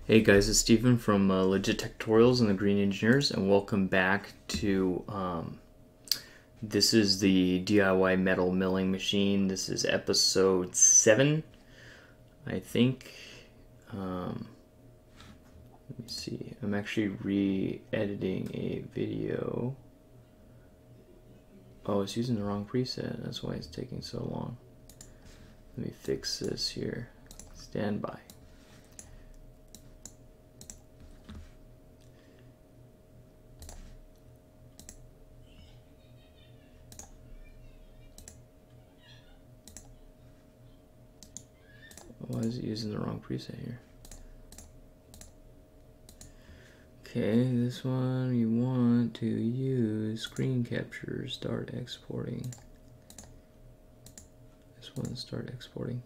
Hey guys, it's Stephen from Legit Tech Tutorials and the Green Engineers, and welcome back to this is the DIY metal milling machine. This is episode 7, I think. Let me see. I'm actually re-editing a video. Oh, it's using the wrong preset. That's why it's taking so long. Let me fix this here. Stand by. Why is it using the wrong preset here? Okay, this one you want to use screen capture, start exporting. This one, start exporting.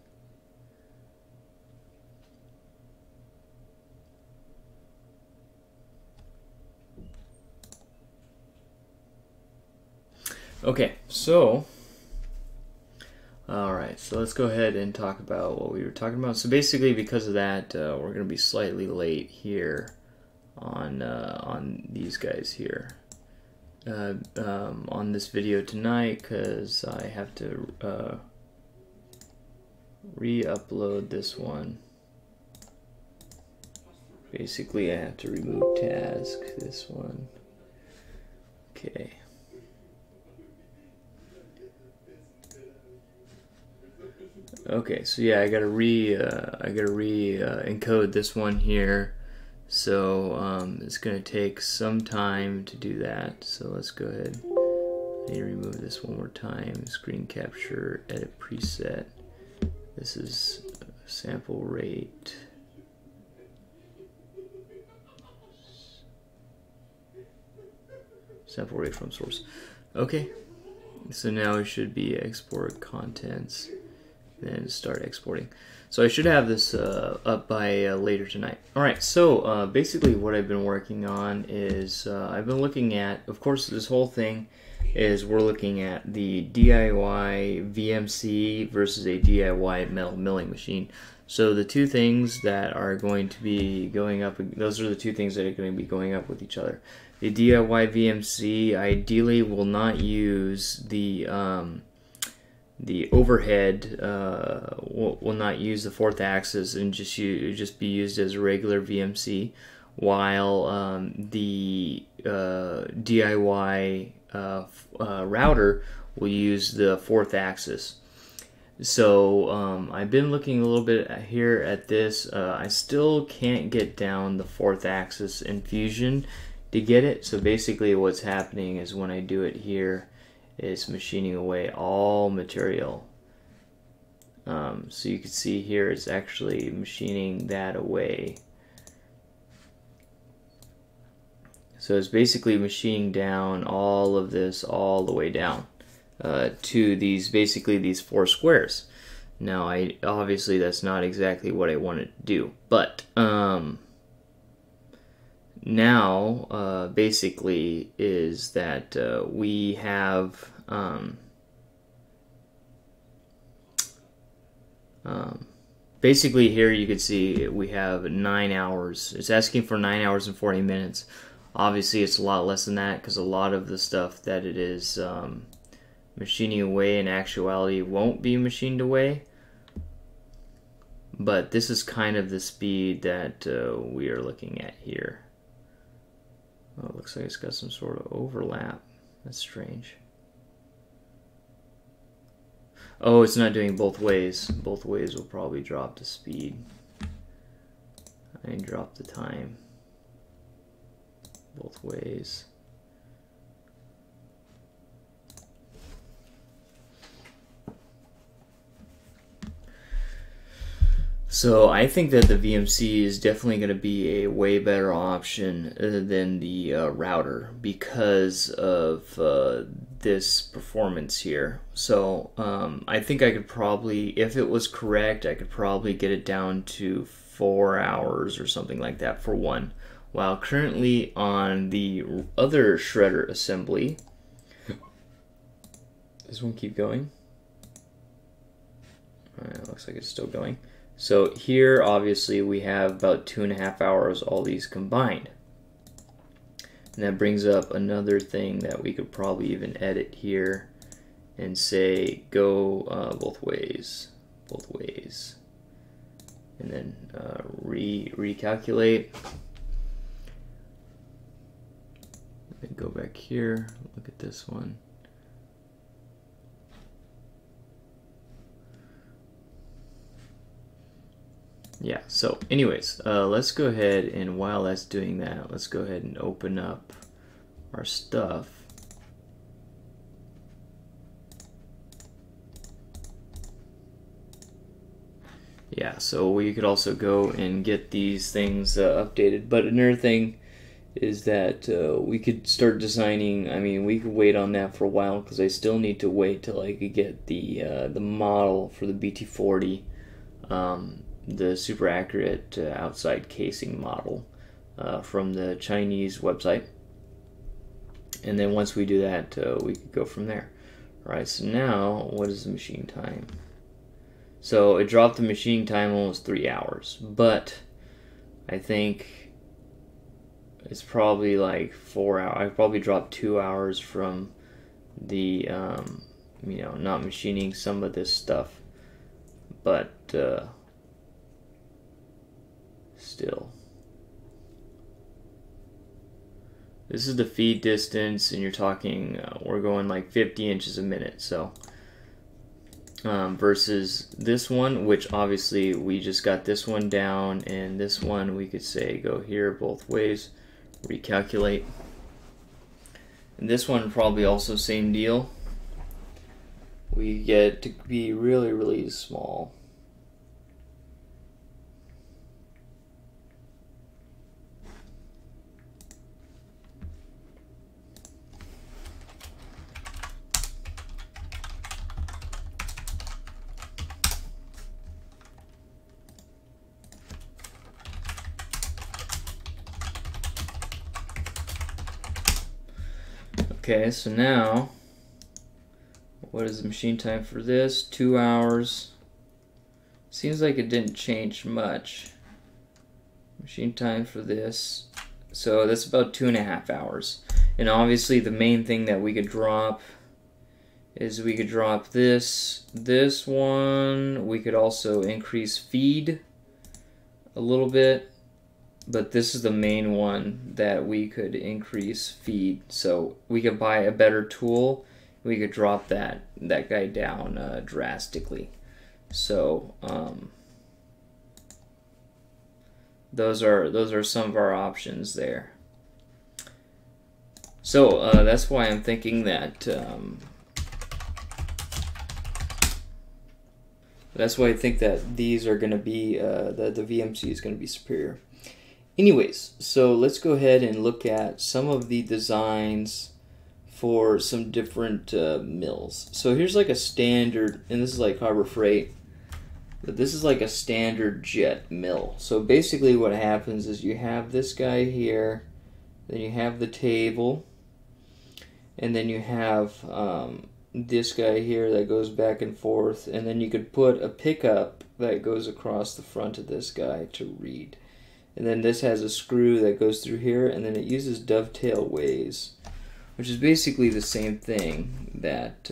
Okay, so alright, so let's go ahead and talk about what we were talking about. So basically, because of that, we're going to be slightly late here on these guys here. On this video tonight, because I have to re-upload this one. Basically, I have to remove task, this one. Okay. Okay, so yeah, I gotta encode this one here. So it's gonna take some time to do that. So let's go ahead. I need to remove this one more time. Screen capture, edit preset. This is sample rate. Sample rate from source. Okay, so now it should be export contents. Then start exporting. So I should have this up by later tonight. Alright, so basically what I've been working on is I've been looking at, of course, this whole thing is we're looking at the DIY VMC versus a DIY metal milling machine. So the two things that are going to be going up, those are the two things that are going to be going up with each other. The DIY VMC ideally will not use the overhead, will not use the fourth axis and just be used as a regular VMC, while the DIY router will use the fourth axis. So I've been looking a little bit here at this. I still can't get down the fourth axis in Fusion to get it. So basically what's happening is when I do it here, it's machining away all material. So you can see here it's actually machining that away. So it's basically machining down all of this all the way down to basically these 4 squares. Now obviously that's not exactly what I wanted to do, but now basically is that we have basically here you can see we have 9 hours. It's asking for 9 hours and 40 minutes. Obviously it's a lot less than that because a lot of the stuff that it is machining away in actuality won't be machined away. But this is kind of the speed that we are looking at here. Oh, it looks like it's got some sort of overlap. That's strange. Oh, it's not doing both ways. Both ways will probably drop the speed. And drop the time. Both ways. So I think that the VMC is definitely going to be a way better option than the router because of this performance here. So I think I could probably, if it was correct, I could probably get it down to 4 hours or something like that for one. While currently on the other shredder assembly, this one keep going. Alright, looks like it's still going. So here, obviously, we have about 2.5 hours, all these combined. And that brings up another thing that we could probably even edit here and say go both ways, and then recalculate. And go back here, look at this one. Yeah, so anyways, let's go ahead, and while that's doing that, let's go ahead and open up our stuff. Yeah, so we could also go and get these things updated. But another thing is that we could start designing. I mean, we could wait on that for a while because I still need to wait till I could get the model for the BT40. The super accurate outside casing model from the Chinese website, and then once we do that, we could go from there. Alright, so now what is the machine time? So it dropped the machine time almost 3 hours, but I think it's probably like 4 hours. I probably dropped 2 hours from the you know, not machining some of this stuff, but still. This is the feed distance, and you're talking, we're going like 50 inches a minute, so versus this one, which obviously we just got this one down, and this one we could say go here both ways, recalculate. And this one probably also same deal. We get to be really, really small. Okay, so now, what is the machine time for this? 2 hours. Seems like it didn't change much. Machine time for this. So that's about 2.5 hours. And obviously the main thing that we could drop is we could drop this one. We could also increase feed a little bit. But this is the main one that we could increase feed. So we could buy a better tool. We could drop that guy down drastically. So those are some of our options there. So that's why I'm thinking that that's why I think that these are going to be the VMC is going to be superior. Anyways, so let's go ahead and look at some of the designs for some different mills. So here's like a standard, and this is like Harbor Freight, but this is like a standard jet mill. So basically what happens is you have this guy here, then you have the table, and then you have this guy here that goes back and forth, and then you could put a pickup that goes across the front of this guy to read. And then this has a screw that goes through here, and then it uses dovetail ways, which is basically the same thing that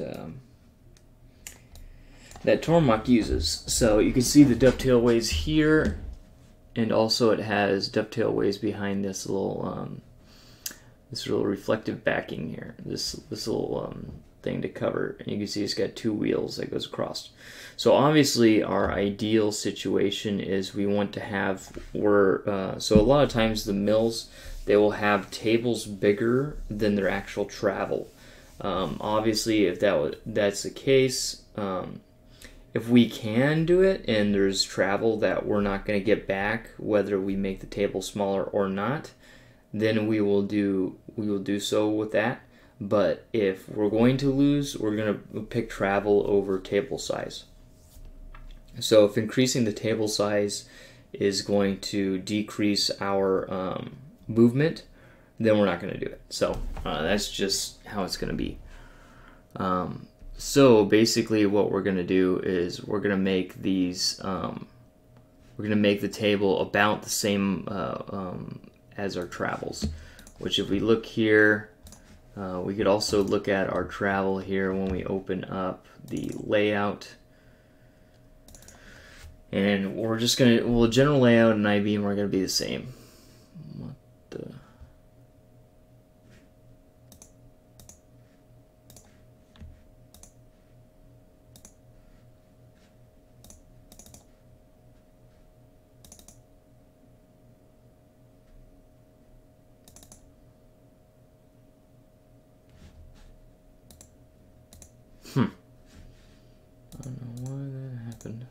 that Tormach uses. So you can see the dovetail ways here, and also it has dovetail ways behind this little reflective backing here. This little thing to cover, and you can see it's got 2 wheels that goes across. So obviously our ideal situation is we want to have so a lot of times the mills, they will have tables bigger than their actual travel. Obviously if that's the case, if we can do it and there's travel that we're not going to get back, whether we make the table smaller or not, then we will do so with that. But if we're going to lose, we're going to pick travel over table size. So if increasing the table size is going to decrease our movement, then we're not going to do it. So that's just how it's going to be. So basically what we're going to do is we're going to make these we're going to make the table about the same as our travels. Which if we look here, we could also look at our travel here when we open up the layout. And we're just going to, well, general layout and IBM are going to be the same. What the... I don't know why that happened.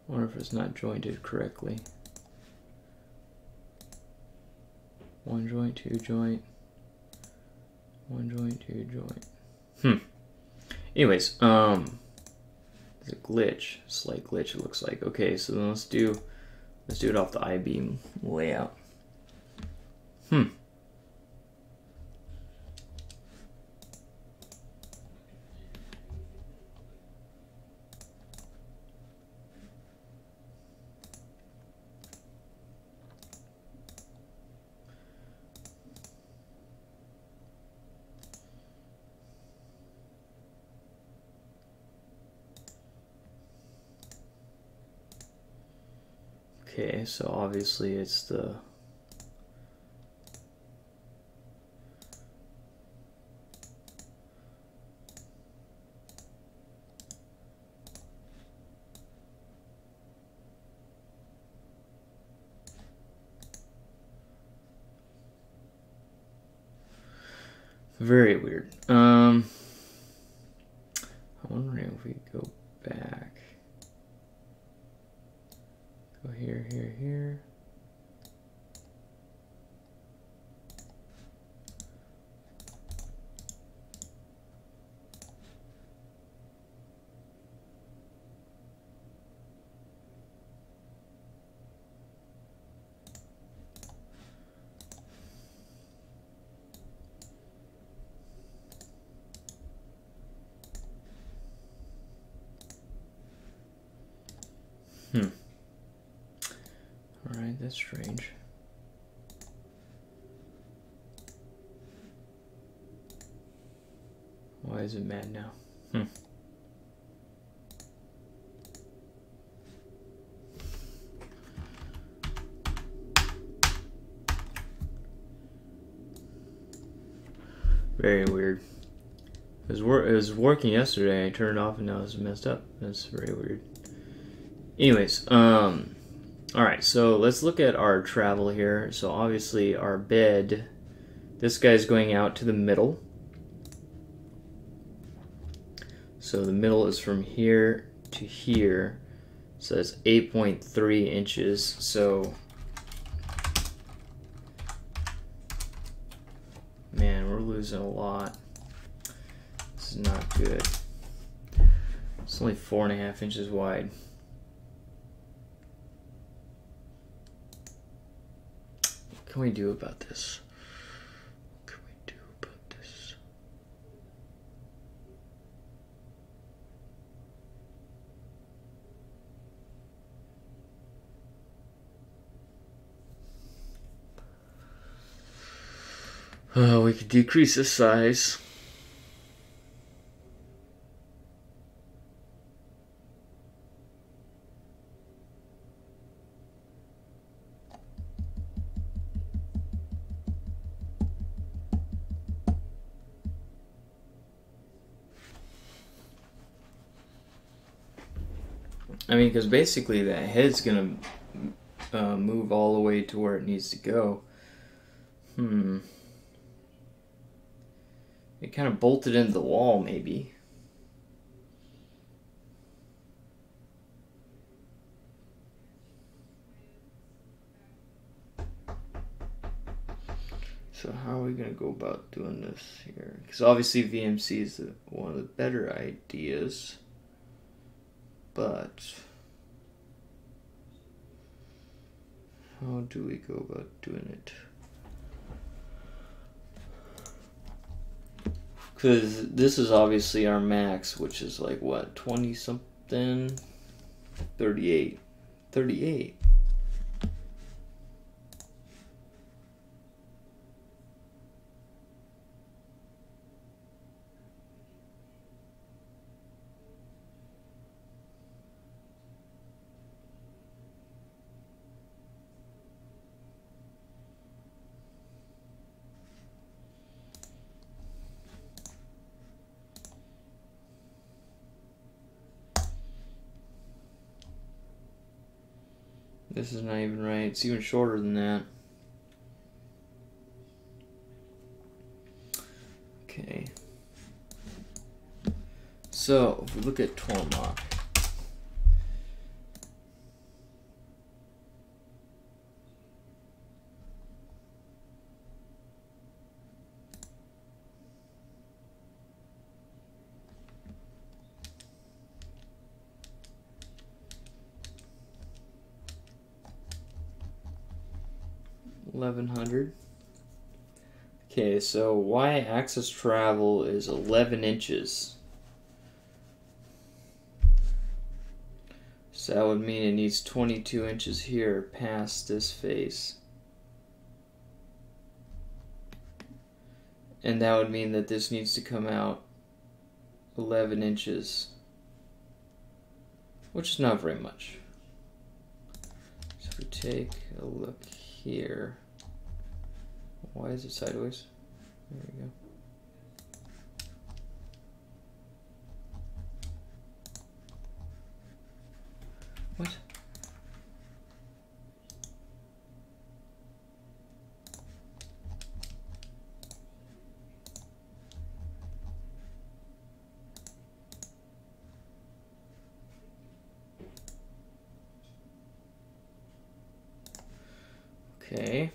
I wonder if it's not jointed correctly. One joint, two joint. One joint, two joint. Anyways, there's a glitch, slight glitch it looks like. Okay, so then let's do it off the I-beam layout. Okay, so obviously it's the very weird. I'm wondering if we go back. Go here, here, here. Alright, that's strange. Why is it mad now? Very weird. It was working yesterday. I turned it off and now it's messed up. That's very weird. Anyways, alright, so let's look at our travel here. So obviously our bed, this guy's going out to the middle. So the middle is from here to here. So that's 8.3 inches. So, man, we're losing a lot. This is not good. It's only 4.5 inches wide. What can we do about this? What can we do about this? We could decrease the size. I mean, because basically that head's gonna move all the way to where it needs to go. It kind of bolted into the wall, maybe. So how are we going to go about doing this here? Because obviously VMC is one of the better ideas. But how do we go about doing it? Because this is obviously our max, which is like what, 20 something? 38. 38. This is not even right. It's even shorter than that. Okay. So, if we look at Tormach. $1,100. Okay, so y-axis travel is 11 inches. So that would mean it needs 22 inches here past this face. And that would mean that this needs to come out 11 inches. Which is not very much. So if we take a look here. Why is it sideways? There we go. What? Okay.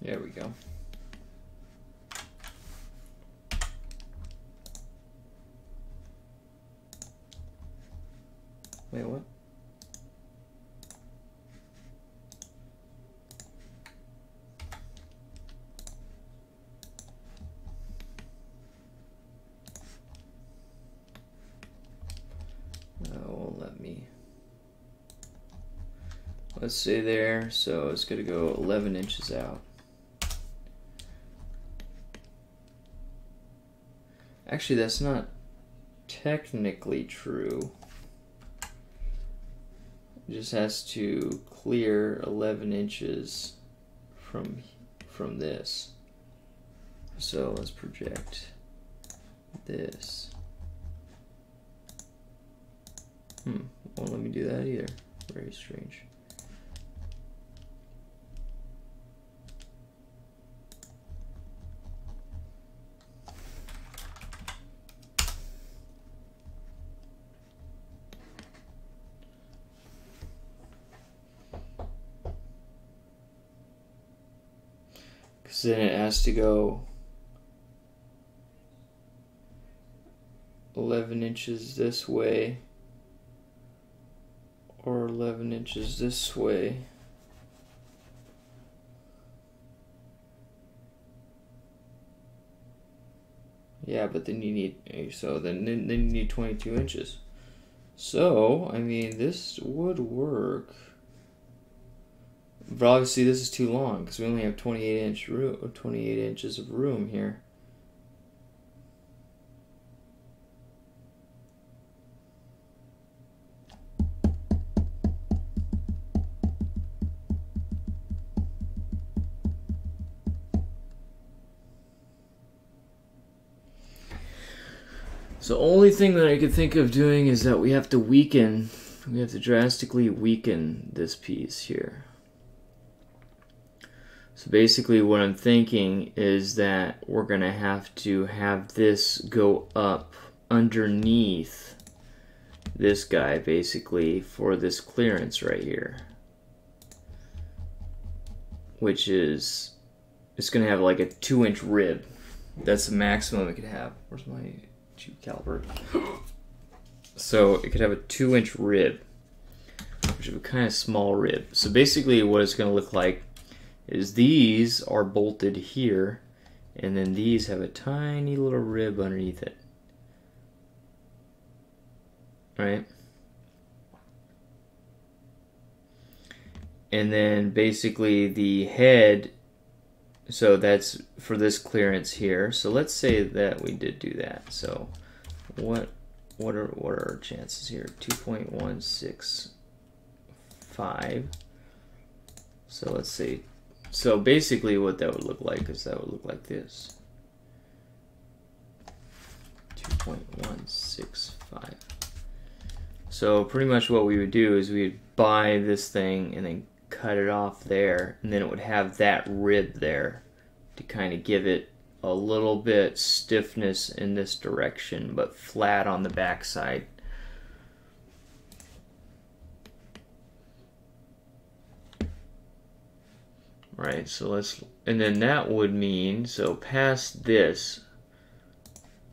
There we go. Wait, what? Won't let me. Let's say there, so it's going to go 11 inches out. Actually, that's not technically true. It just has to clear 11 inches from this. So let's project this. Won't let me do that either. Very strange. Because then it has to go 11 inches this way or 11 inches this way. Yeah, but then you need, so then you need 22 inches. So, I mean, this would work. But obviously this is too long because we only have 28 inches of room here. So only thing that I could think of doing is that we have to drastically weaken this piece here. So basically what I'm thinking is that we're going to have this go up underneath this guy basically for this clearance right here. Which is, it's going to have like a 2-inch rib. That's the maximum it could have. Where's my tube caliper? So it could have a 2-inch rib, which is a kind of small rib. So basically what it's going to look like is these are bolted here, and then these have a tiny little rib underneath it. Right? And then basically the head, so that's for this clearance here. So let's say that we did do that. So what are our chances here? 2.165. So let's say, so basically what that would look like is that would look like this. 2.165. So pretty much what we would do is we'd buy this thing and then cut it off there, and then it would have that rib there to kind of give it a little bit stiffness in this direction, but flat on the back side. Right, so let's, and then that would mean, so past this,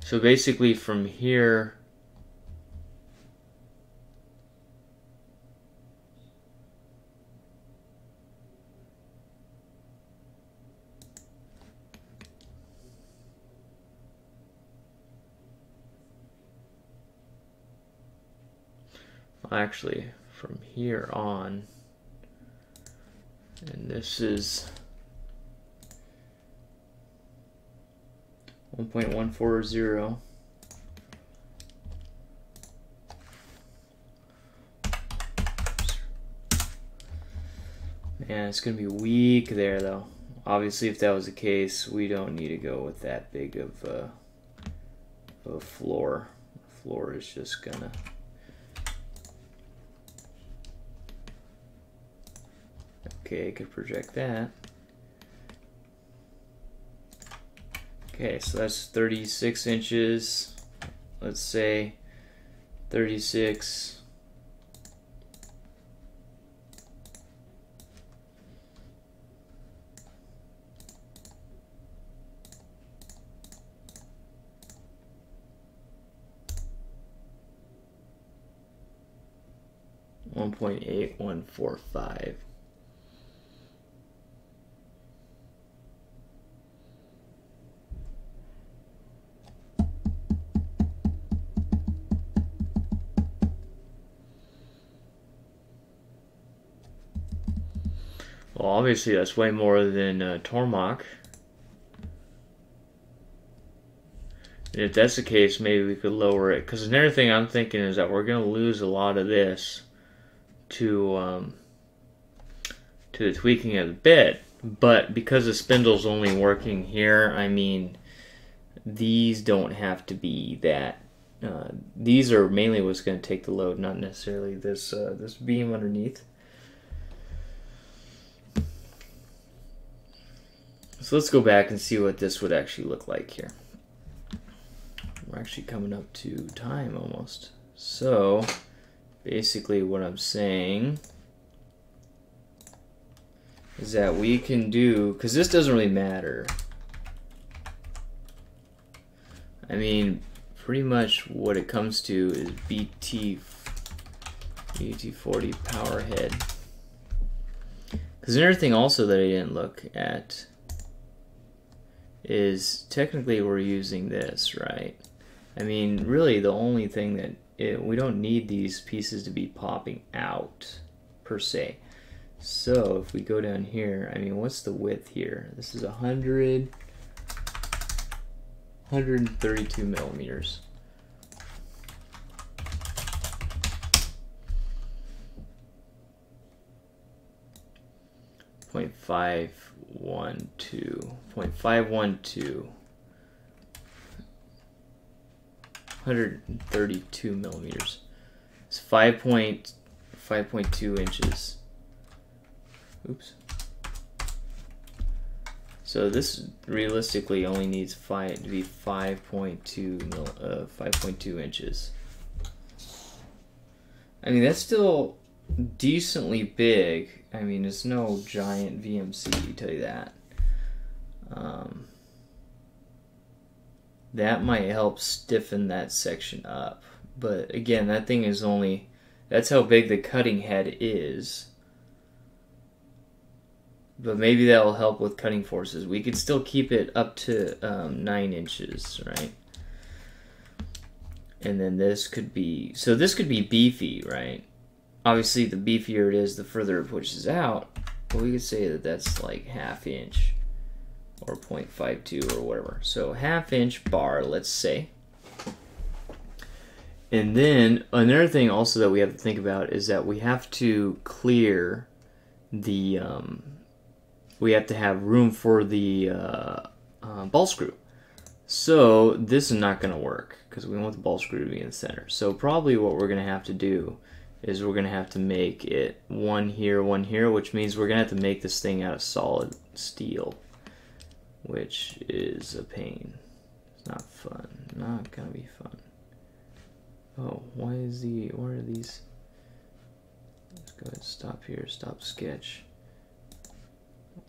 so basically from here, actually from here on, and this is 1.140. Man, it's gonna be weak there though. Obviously, if that was the case, we don't need to go with that big of a floor. The floor is just gonna, okay, I could project that. Okay, so that's 36 inches. Let's say 36. .8145. Well, obviously that's way more than Tormach. And if that's the case, maybe we could lower it. Because another thing I'm thinking is that we're going to lose a lot of this to the tweaking of the bit. But because the spindle's only working here, I mean, these don't have to be that. These are mainly what's going to take the load, not necessarily this this beam underneath. So let's go back and see what this would actually look like here. We're actually coming up to time almost. So basically what I'm saying is that we can do, because this doesn't really matter. I mean, pretty much what it comes to is BT40 power head. Because another thing also that I didn't look at is technically we're using this, right? I mean, really the only thing that we don't need these pieces to be popping out per se. So if we go down here, I mean, what's the width here? This is 132 millimeters. .512, 0.512, 132 millimeters. It's 5.2 inches. Oops. So this realistically only needs to be 5.2 inches. I mean, that's still decently big. I mean, it's no giant VMC, I tell you that. That might help stiffen that section up. But again, that thing is only, that's how big the cutting head is. but maybe that will help with cutting forces. We could still keep it up to 9 inches, right? And then this could be, so this could be beefy, right? Obviously, the beefier it is, the further it pushes out. But we could say that that's like 1/2 inch or 0.52 or whatever. So 1/2 inch bar, let's say. And then another thing also that we have to think about is that we have to clear the, we have to have room for the ball screw. So this is not going to work because we want the ball screw to be in the center. So probably what we're going to have to do is we're going to have to make it one here, which means we're going to have to make this thing out of solid steel, which is a pain. It's not fun. Not going to be fun. Oh, why are these? Let's go ahead and stop here, stop sketch.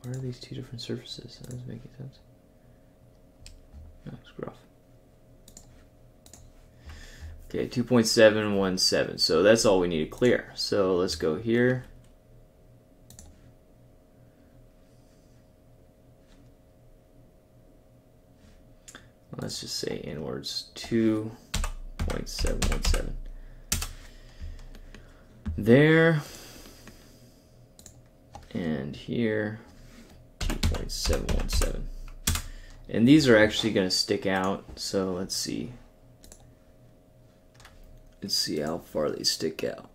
Why are these two different surfaces? That doesn't make any sense. No, screw off. Okay, 2.717. So that's all we need to clear. So let's go here. Let's just say inwards 2.717. There. And here 2.717. And these are actually going to stick out, so let's see. Let's see how far they stick out.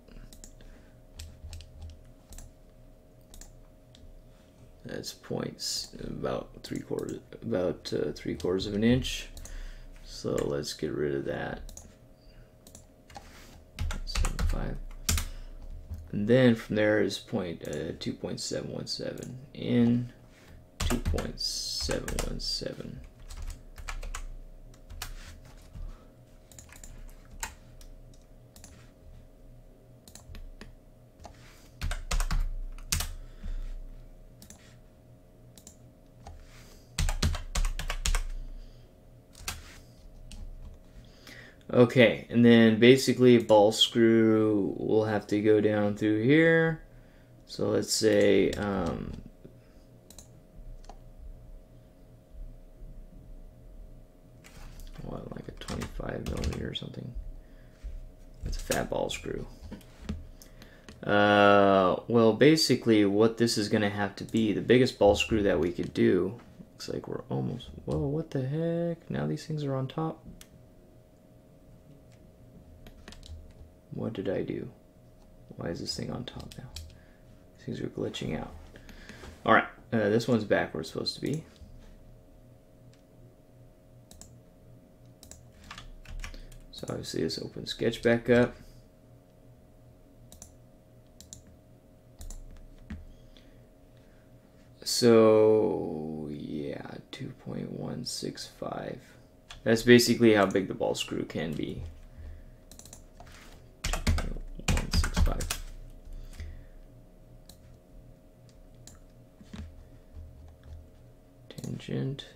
That's points about three quarters of an inch. So let's get rid of that. 7.5. And then from there is 2.717 in 2.717. Okay, and then basically a ball screw will have to go down through here. So let's say what, like a 25mm or something. That's a fat ball screw. Well, basically what this is going to have to be, the biggest ball screw that we could do, looks like we're almost, whoa, what the heck? Now these things are on top. What did I do? Why is this thing on top now? These things are glitching out. Alright, this one's back where it's supposed to be. So obviously let's open sketch back up. So yeah, 2.165. That's basically how big the ball screw can be. 2.165. Tangent.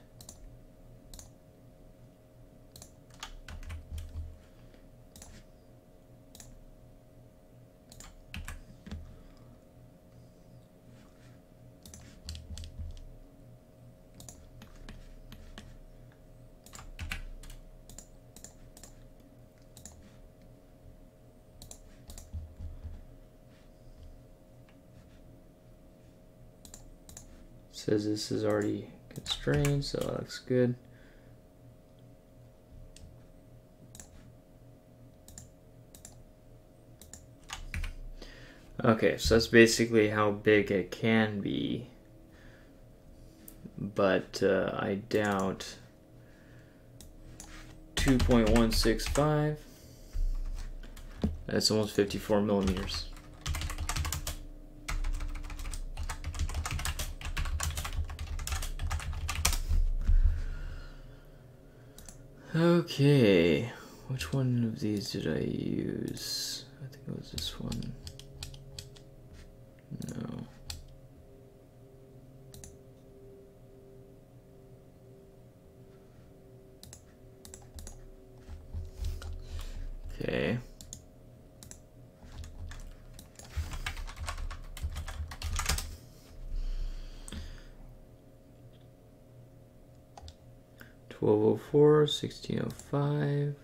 Says this is already constrained, so that looks good. Okay, so that's basically how big it can be, but I doubt 2.165. That's almost 54mm. Okay, which one of these did I use? I think it was this one. No. Okay. 1204, 1605.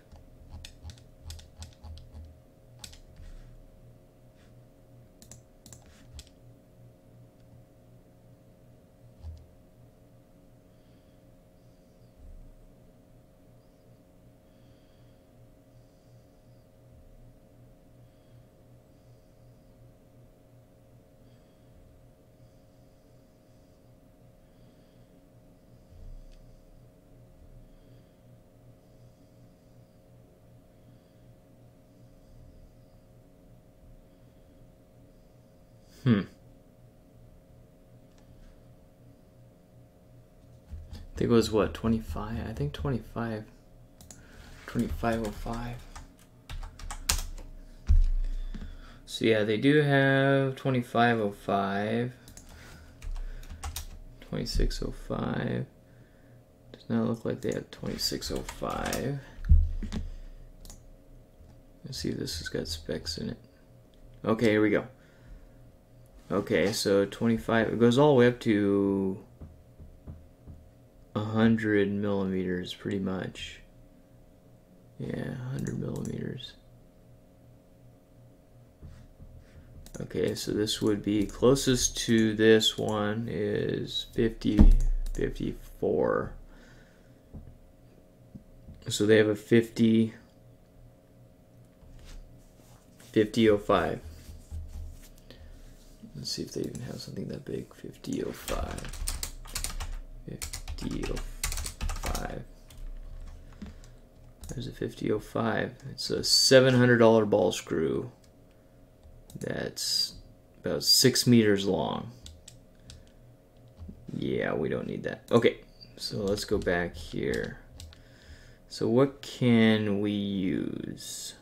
I think it was what, 25? I think 25. 2505. So yeah, they do have 2505. 2605. Does not look like they have 2605. Let's see if this has got specs in it. Okay, here we go. Okay, so 25, it goes all the way up to 100 millimeters, pretty much. Yeah, 100 millimeters. Okay, so this would be closest to this one is 50, 54. So they have a 50, 5005. Let's see if they even have something that big. 5005. 5005. There's a 5005. It's a $700 ball screw that's about 6 meters long. Yeah, we don't need that. Okay, so let's go back here. So what can we use?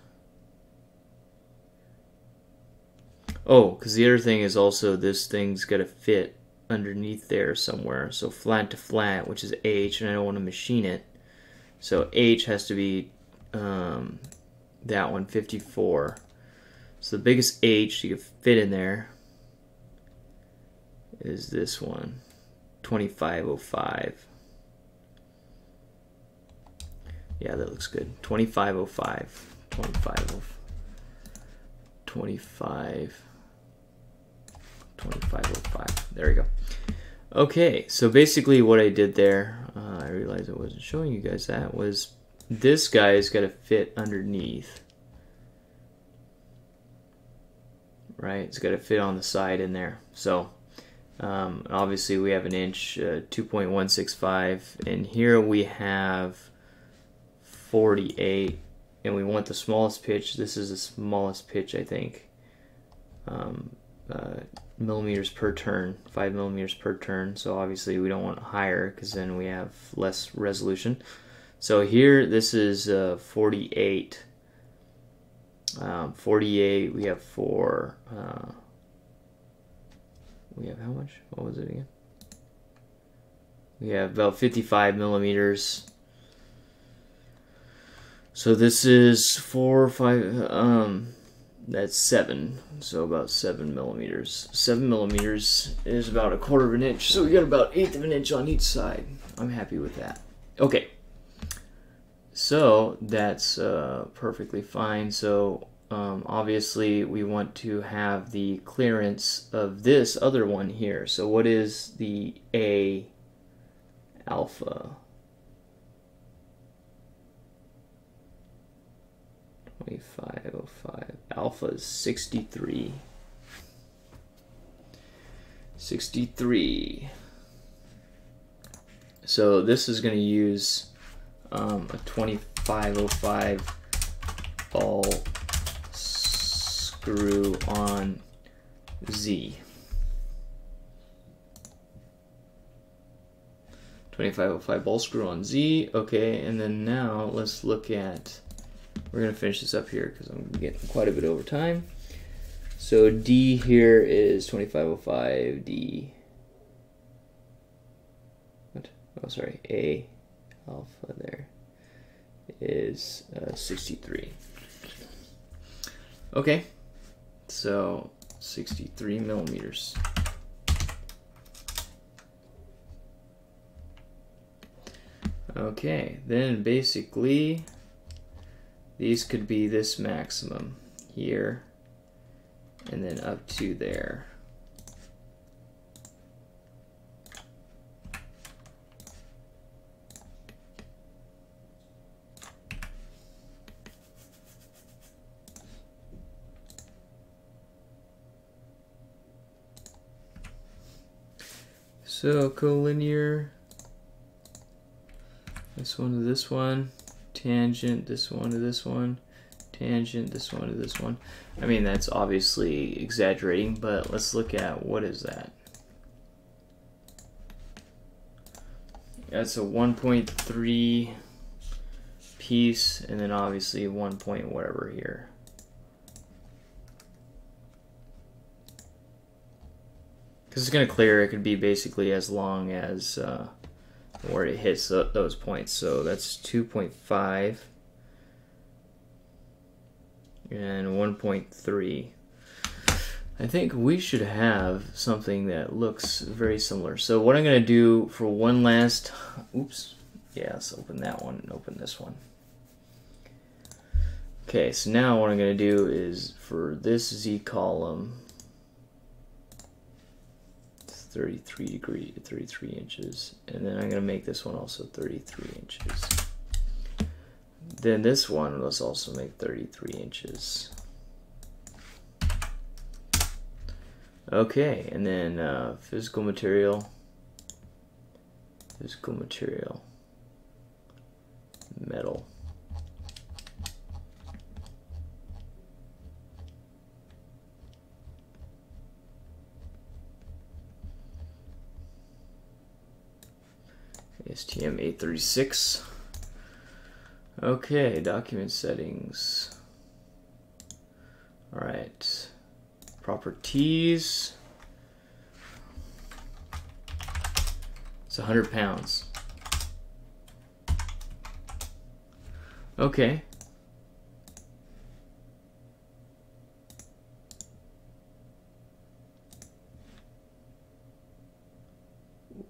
Oh, because the other thing is also this thing's got to fit underneath there somewhere. So flat to flat, which is H, and I don't want to machine it. So H has to be that one, 54. So the biggest H you can fit in there is this one, 2505. Yeah, that looks good. 2505. 2505. There we go. Okay, so basically what I did there, I realized I wasn't showing you guys that, was this guy's got to fit underneath. Right, it's got to fit on the side in there. So obviously we have an inch, 2.165, and here we have 48, and we want the smallest pitch. This is the smallest pitch, I think. Millimeters per turn, 5 millimeters per turn. So obviously we don't want higher because then we have less resolution. So here this is 48. 48. We have four. We have how much? What was it again? We have about 55 millimeters. So this is 4, 5. That's 7, so about 7 millimeters. 7 millimeters is about 1/4 of an inch, so we got about 1/8 of an inch on each side. I'm happy with that. Okay, so that's perfectly fine. So obviously we want to have the clearance of this other one here. So what is the A alpha? 2505. Alpha is 63. 63. So this is going to use a 2505 ball screw on Z. 2505 ball screw on Z. Okay, and then now let's look at, we're going to finish this up here because I'm getting quite a bit over time. So D here is 2505, D. What? Oh, sorry, A alpha there is 63. Okay, so 63 millimeters. Okay, then basically these could be this maximum here and then up to there. So collinear, this one to this one, tangent, this one to this one, tangent, this one to this one. I mean, that's obviously exaggerating, but let's look at what is that. That's a 1.3 piece, and then obviously 1 point whatever here. Because it's going to clear, it could be basically as long as where it hits those points. So that's 2.5 and 1.3. I think we should have something that looks very similar. So what I'm going to do for one last, oops, yeah, let's open that one and open this one. Okay, so now what I'm going to do is for this Z column, 33 inches, and then I'm going to make this one also 33 inches. Then this one, let's also make 33 inches. Okay, and then physical material, metal. STM 836. Okay, document settings. All right, properties. It's 100 pounds. Okay.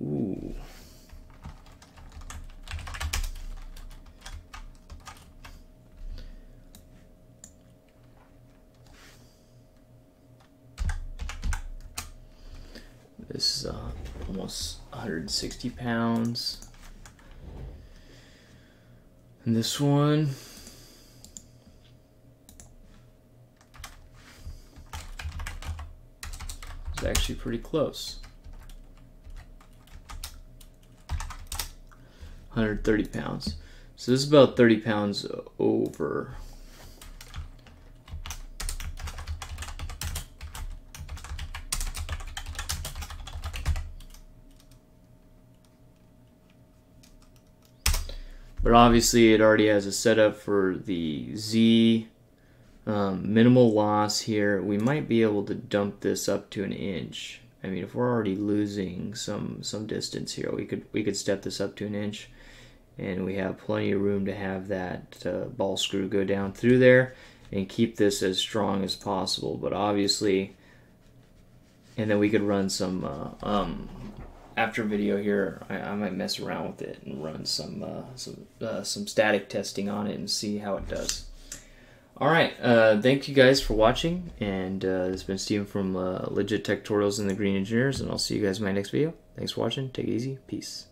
Ooh. This is almost 160 pounds. And this one is actually pretty close. 130 pounds. So this is about 30 pounds over. But obviously it already has a setup for the Z minimal loss here. We might be able to dump this up to 1 inch. I mean, if we're already losing some distance here, we could step this up to 1 inch, and we have plenty of room to have that ball screw go down through there and keep this as strong as possible. But obviously, and then we could run some after video here, I might mess around with it and run some static testing on it and see how it does. All right, thank you guys for watching, and this has been Steven from Legit Tech Tutorials and the Green Engineers, and I'll see you guys in my next video. Thanks for watching. Take it easy. Peace.